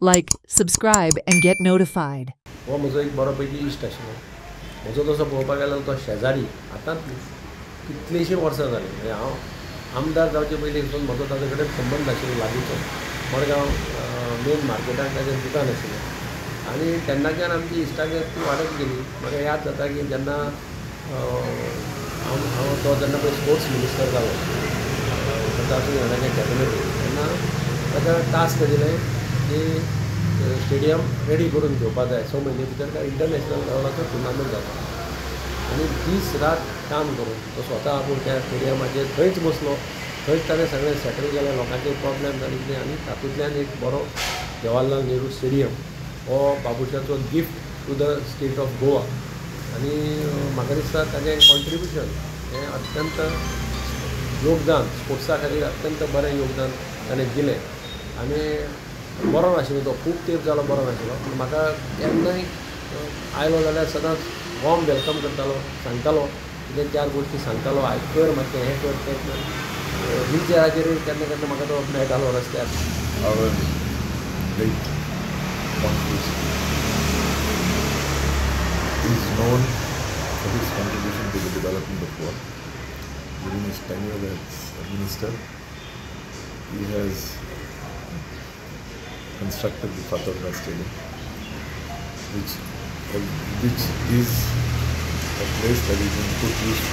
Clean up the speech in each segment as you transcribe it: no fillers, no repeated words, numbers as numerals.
Like, subscribe, and get notified. हो म्हजो एक बरोपैकी इश्ट आशिल्लो. म्हजो तसो पळोवपाक गेल्यार तो शेजारी आतांच कितलींशीं वर्सां जालीं. म्हणजे हांव आमदार जावचे पयलींसून म्हजो ताजे कडेन संबंद आशिल्लो लागींचो. मडगांव मेन मार्केटान ताजें दुकान आशिल्लें आनी तेन्नाच्यान आमची इश्टागत वाडत गेली. म्हाका याद जाता की जेन्ना हांव तो जेन्ना पळय स्पोर्ट्स मिनिस्टर जालो 2011 कॅबिनेट तेन्ना ताका टास्क दिलें की स्टेडियम रेडी करून घेवपा जाय. 6 म्हयने भितर काय इंटरनॅशनल लेवलाचो टुर्नामेंट जाता आनी दीस रात काम करून तो स्वता आपूण त्या स्टेडियमाचेर थंयच बसलो. थंयच ताणें सगळें सेटल केलें लोकांचे प्रॉब्लेम जाले कितें आनी तातूंतल्यान एक बरो जवाहरलाल नेहरू स्टेडियम हो बाबुशाचो gift to the state of Goa. आनी म्हाका दिसता ताजें कॉन्ट्रिब्युशन हें अत्यंत योगदान स्पोर्ट्सा खातीर अत्यंत बरें योगदान ताणें दिलें. आनी बरो नाशिल्लो तो खूब तेंप जालो बरो नाशिल्लो. पूण म्हाका केन्नाय आयलो जाल्यार सदांच वॉर्म वेलकम करतालो, सांगतालो कितें 4 गोश्टी सांगतालो, आयक कर मातशें हें कर तें कर. व्हीलचॅराचेर केन्ना केन्ना म्हाका तो मेळटालो रस्त्यार. Our late Congress is known for his contribution to the development of Goa. During his tenure as a minister, he has constructed the Fatarna Stadium, which is a place that is in good use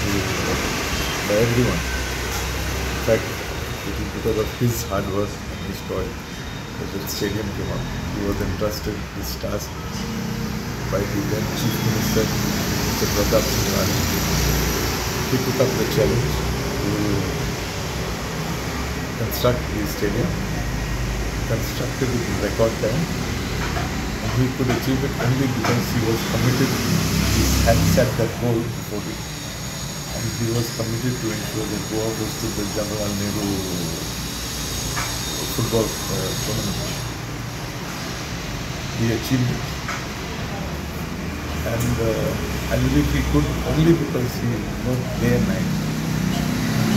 by everyone. In fact, it is because of his hard work and his toil that the stadium came up. He was entrusted this task by the then Chief Minister, Mr. Pratap Singh Rane. He took up the challenge to construct the stadium, constructed it in record time, and he could achieve it only because he was committed. He had set that goal before him, and he was committed to ensure that Goa goes to the Jawaharlal Nehru football tournament. He achieved it, and I believe he could only because he worked day and night.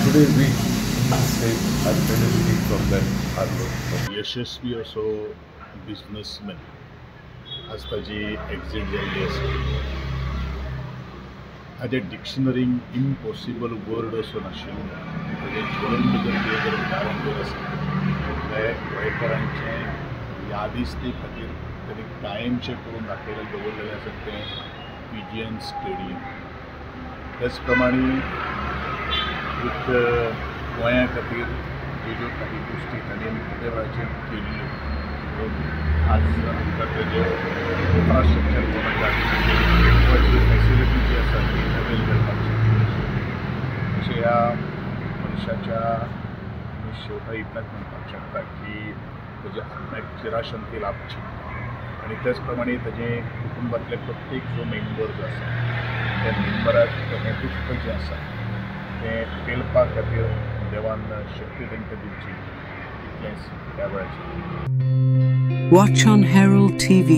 Today we in this state are benefiting from that hard work. यशस्वी असो businessman आज ताजी exit जाल्ली आसा. ताज्या डिक्शनरींत impossible word असो नाशिल्लो. ताजें जिवन भितर कितें जर उदाहरण जर आसा जाल्यार गोंयकारांचें यादिस्ते खातीर ताणें कायमचें करून दाखयलें दवरलेलें आसा तें PGN स्टेडियम. त्याच प्रमाणे एक गोंया खातीर ज्यो काही गोश्टी ताणें त्या वेळाचेर केल्ल्यो आज आमकां तेजे इन्फ्रास्ट्रक्चर कोणाच्या फॅसिलिटी जी आसा ती अवेल करपाक शकता. अशें ह्या मनशाच्या आमी शेवटाक इतलेंच म्हणपाक शकता की तेज्या आत्म्याक चिराशांती लाभची आनी त्याच प्रमाणे तेजे कुटुंबातले प्रत्येक जो मेंबर जो आसा त्या मेंबराक हें दुख्ख जें आसा तें पेलपा खातीर देवान शक्ती तांकां दिवची इतलेंच त्या वेळाचेर. Watch on Herald TV.